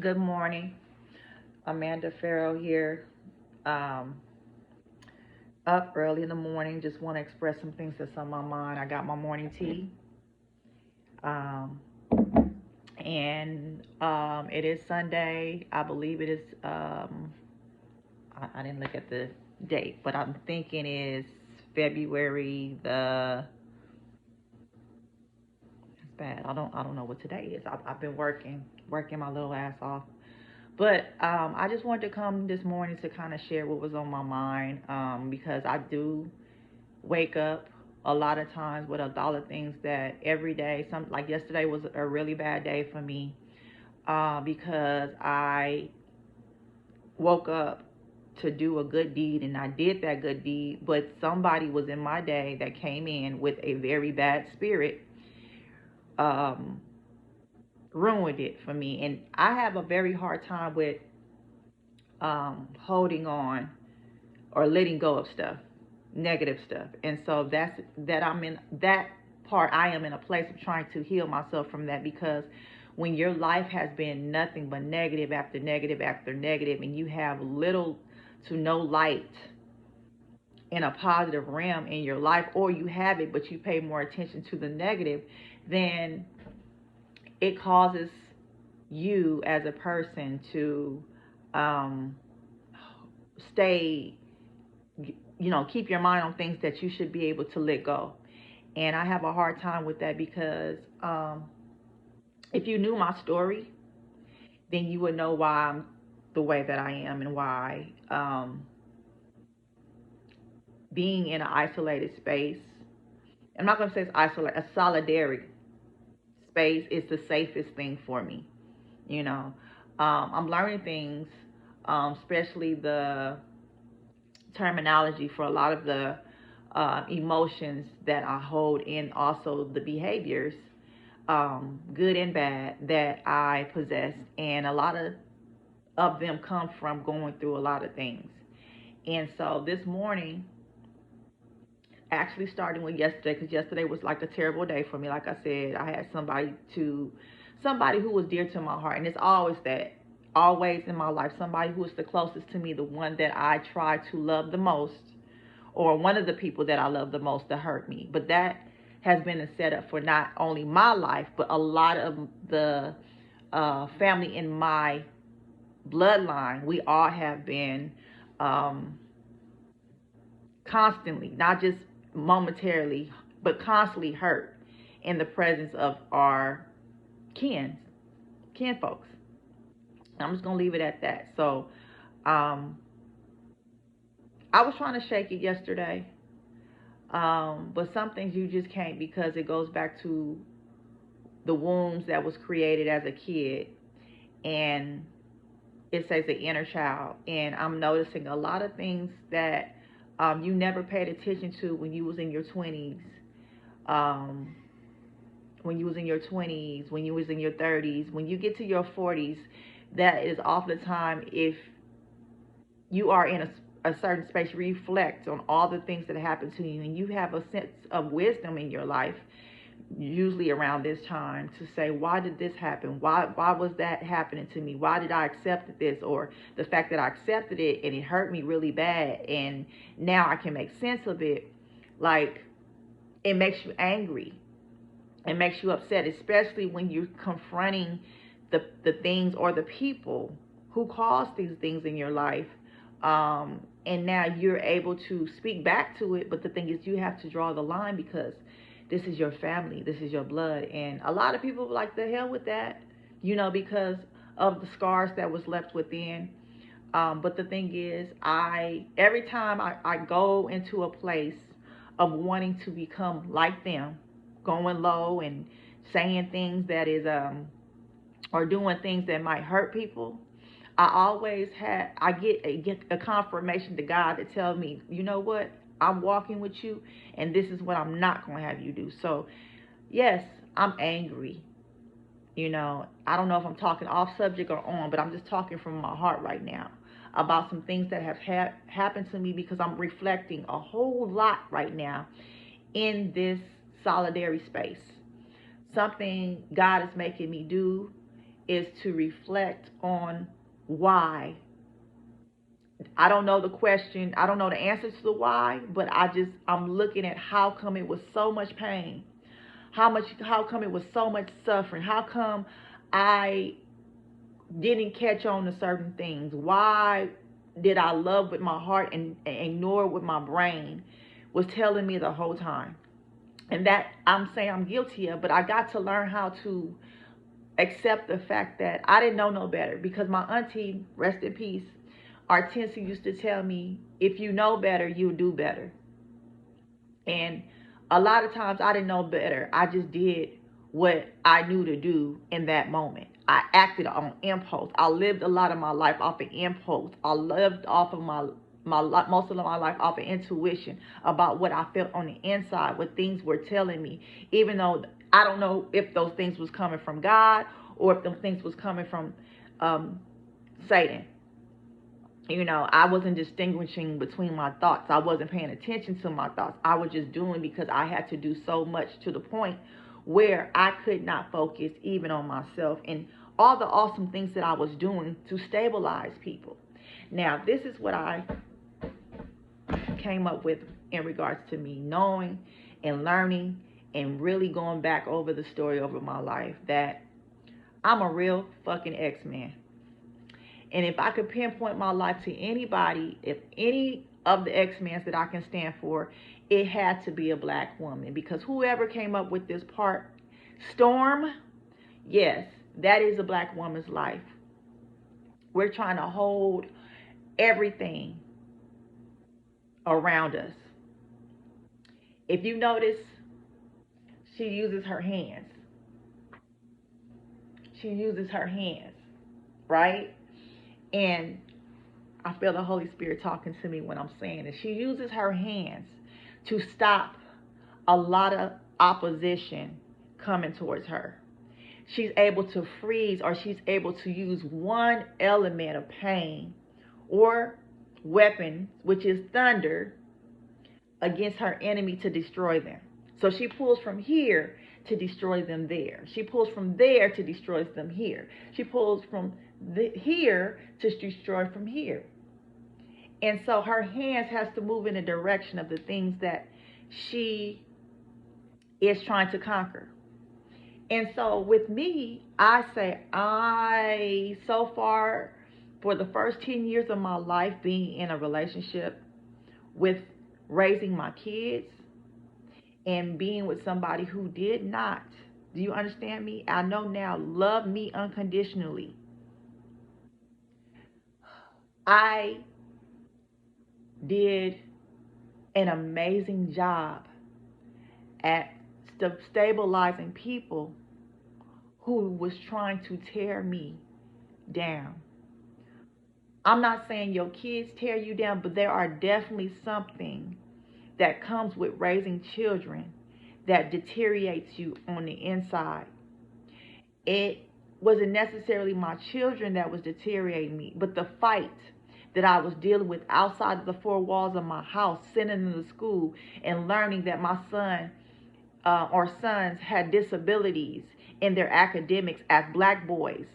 Good morning. A.Ferrell here. Um, Up early in the morning. Just want to express some things that's on my mind. I got my morning tea. Um, and it is Sunday. I believe it is. I didn't look at the date, but I'm thinking it's February the. It's bad. I don't know what today is. I've been working my little ass off. But I just wanted to come this morning to kind of share what was on my mind, because I do wake up a lot of times with a lot of things that every day, some like yesterday was a really bad day for me, because I woke up to do a good deed and I did that good deed, but somebody was in my day that came in with a very bad spirit, um, ruined it for me. And I have a very hard time with holding on or letting go of stuff, negative stuff. And so that I'm in that part. I am in a place of trying to heal myself from that, because when your life has been nothing but negative after negative after negative, and you have little to no light in a positive realm in your life, or you have it but you pay more attention to the negative, then it causes you as a person to um, stay, keep your mind on things that you should be able to let go. And I have a hard time with that, because if you knew my story, then you would know why I'm the way that I am, and why being in an isolated space, I'm not going to say it's isolated, a solidary space is the safest thing for me. You know, I'm learning things, especially the terminology for a lot of the emotions that I hold in, also the behaviors, good and bad, that I possess. And a lot of them come from going through a lot of things. And so this morning, actually starting with yesterday, because yesterday was like a terrible day for me. Like I said, I had somebody who was dear to my heart. And it's always that, always in my life, somebody who is the closest to me, the one that I try to love the most, or one of the people that I love the most, that hurt me. But that has been a setup for not only my life, but a lot of the family in my bloodline. We all have been um, constantly, not just momentarily, but constantly hurt in the presence of our kin folks. I'm just gonna leave it at that. So, um, I was trying to shake it yesterday, but some things you just can't, because it goes back to the wounds that was created as a kid, and it says the inner child. And I'm noticing a lot of things that you never paid attention to when you was in your 20s, um, when you was in your 20s, when you was in your 30s, when you get to your 40s. That is often the time, if you are in a certain space, reflect on all the things that happened to you, and you have a sense of wisdom in your life, usually around this time, to say, why did this happen? Why was that happening to me? Why did I accept this? Or the fact that I accepted it and it hurt me really bad, and now I can make sense of it. Like, it makes you angry. It makes you upset, especially when you're confronting the things or the people who caused these things in your life. And now you're able to speak back to it. But the thing is, you have to draw the line, because this is your family, this is your blood. And a lot of people like, the hell with that, because of the scars that was left within. But the thing is, every time I go into a place of wanting to become like them, going low and saying things that is or doing things that might hurt people, I get a confirmation to God to tell me, you know what, I'm walking with you, and this is what I'm not going to have you do. So yes, I'm angry. I don't know if I'm talking off subject or on, but I'm just talking from my heart right now about some things that have happened to me, because I'm reflecting a whole lot right now in this solidary space. Something God is making me do, is to reflect on why. I don't know the question. I don't know the answer to the why, but I'm looking at how come it was so much pain. How come it was so much suffering? How come I didn't catch on to certain things? Why did I love with my heart and ignore with my brain was telling me the whole time? And that I'm saying I'm guilty of, but I got to learn how to accept the fact that I didn't know no better, because my auntie, rest in peace, Hortensia, used to tell me, if you know better, you'll do better. And a lot of times I didn't know better. I just did what I knew to do in that moment. I acted on impulse. I lived a lot of my life off of impulse. I lived off of most of my life off of intuition about what I felt on the inside, what things were telling me, even though I don't know if those things was coming from God or if those things was coming from Satan. You know, I wasn't distinguishing between my thoughts. I wasn't paying attention to my thoughts. I was just doing because I had to do so much, to the point where I could not focus even on myself and all the awesome things that I was doing to stabilize people. Now, this is what I came up with in regards to me knowing and learning and really going back over the story over my life, that I'm a real fucking X-Man. And if I could pinpoint my life to anybody, if any of the X-Mans that I can stand for, it had to be a black woman. Because whoever came up with this part, Storm, yes, that is a black woman's life. We're trying to hold everything around us. If you notice, she uses her hands. She uses her hands, right? And I feel the Holy Spirit talking to me when I'm saying it. She uses her hands to stop a lot of opposition coming towards her. She's able to freeze, or she's able to use one element of pain or weapon, which is thunder, against her enemy to destroy them. So she pulls from here to destroy them there. She pulls from there to destroy them here. She pulls from here to destroy from here. And so her hands has to move in the direction of the things that she is trying to conquer. And so with me, I say so far, for the first 10 years of my life being in a relationship with raising my kids and being with somebody who did not, do you understand me? I know now, love me unconditionally. I did an amazing job at stabilizing people who was trying to tear me down. I'm not saying your kids tear you down, but there are definitely something that comes with raising children that deteriorates you on the inside. It wasn't necessarily my children that was deteriorating me, but the fight that I was dealing with outside of the four walls of my house, sending them to school and learning that my son or sons had disabilities in their academics as black boys.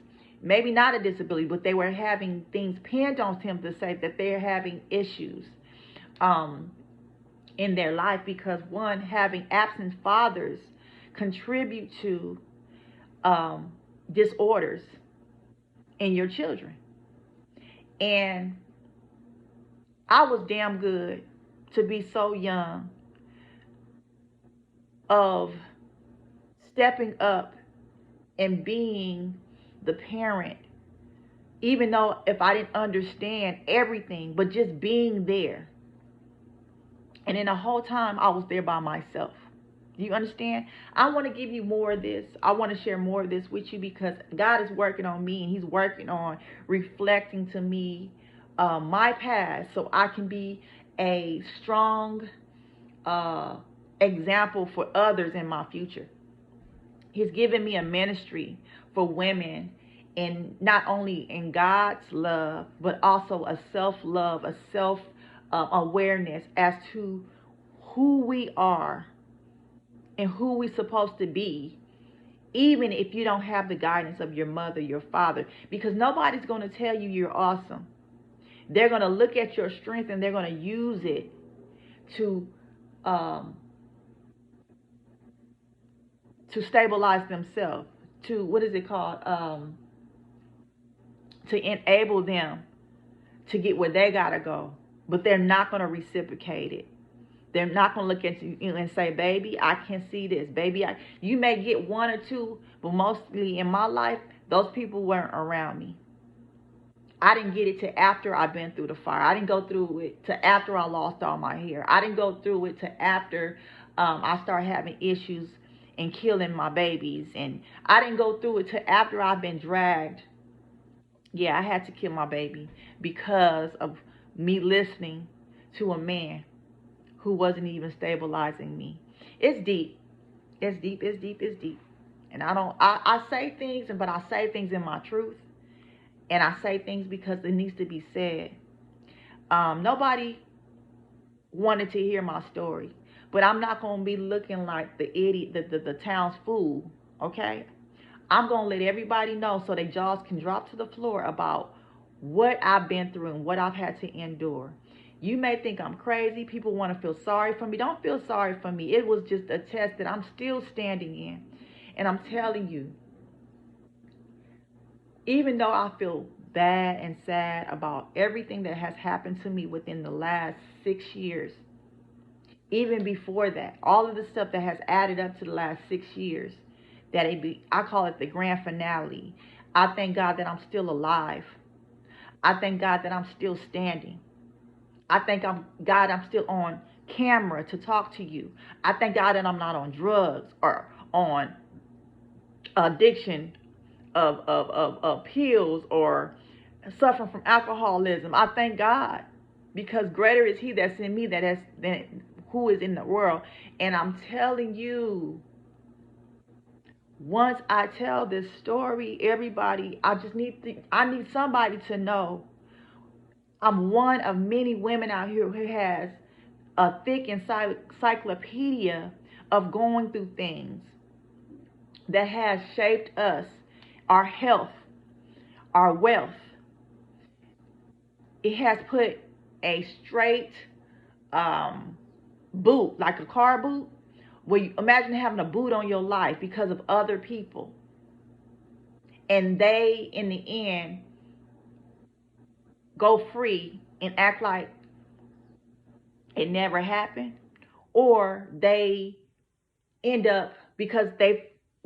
Maybe not a disability, but they were having things pinned on him to say that they're having issues in their life, because one, having absent fathers contribute to disorders in your children. And I was damn good to be so young of stepping up and being the parent, even though if I didn't understand everything, but just being there. And then the whole time I was there by myself. Do you understand? I want to give you more of this. I want to share more of this with you, because God is working on me, and he's working on reflecting to me my past, so I can be a strong example for others in my future. He's given me a ministry for women, and not only in God's love, but also a self-love, a self-awareness as to who we are and who we're supposed to be even if you don't have the guidance of your mother, your father, because nobody's going to tell you you're awesome. They're going to look at your strength and they're going to use it to um, to stabilize themselves, to, what is it called, to enable them to get where they gotta go. But they're not going to reciprocate it. They're not going to look at you and say, baby, I can see this. Baby, you may get one or two, but mostly in my life, those people weren't around me. I didn't get it to after I've been through the fire. I didn't go through it to after I lost all my hair. I didn't go through it to after I started having issues and killing my babies. And I didn't go through it to after I've been dragged. Yeah, I had to kill my baby because of me listening to a man who wasn't even stabilizing me. It's deep. It's deep. It's deep. It's deep. And I say things, but I say things in my truth. And I say things because it needs to be said. Nobody wanted to hear my story. But I'm not going to be looking like the idiot, the town's fool. Okay? I'm going to let everybody know so their jaws can drop to the floor about what I've been through and what I've had to endure. You may think I'm crazy. People want to feel sorry for me. Don't feel sorry for me. It was just a test that I'm still standing in. And I'm telling you, even though I feel bad and sad about everything that has happened to me within the last 6 years, even before that, all of the stuff that has added up to the last 6 years, I call it the grand finale. I thank God that I'm still alive. I thank God that I'm still standing. I thank God I'm still on camera to talk to you. I thank God that I'm not on drugs or on addiction of pills or suffering from alcoholism. I thank God because greater is he that's in me than who is in the world. And I'm telling you, once I tell this story, everybody, I need somebody to know I'm one of many women out here who has a thick encyclopedia of going through things that has shaped us, our health, our wealth. It has put a straight boot, like a car boot, where you imagine having a boot on your life because of other people. And they, in the end, go free and act like it never happened. Or they end up, because they've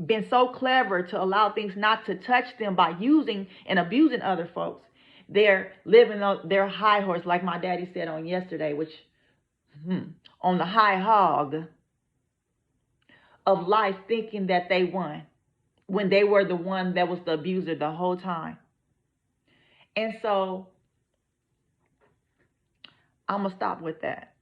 been so clever to allow things not to touch them by using and abusing other folks, they're living on their high horse, like my daddy said on yesterday, which on the high hog of life, thinking that they won when they were the one that was the abuser the whole time. And so I'm going to stop with that.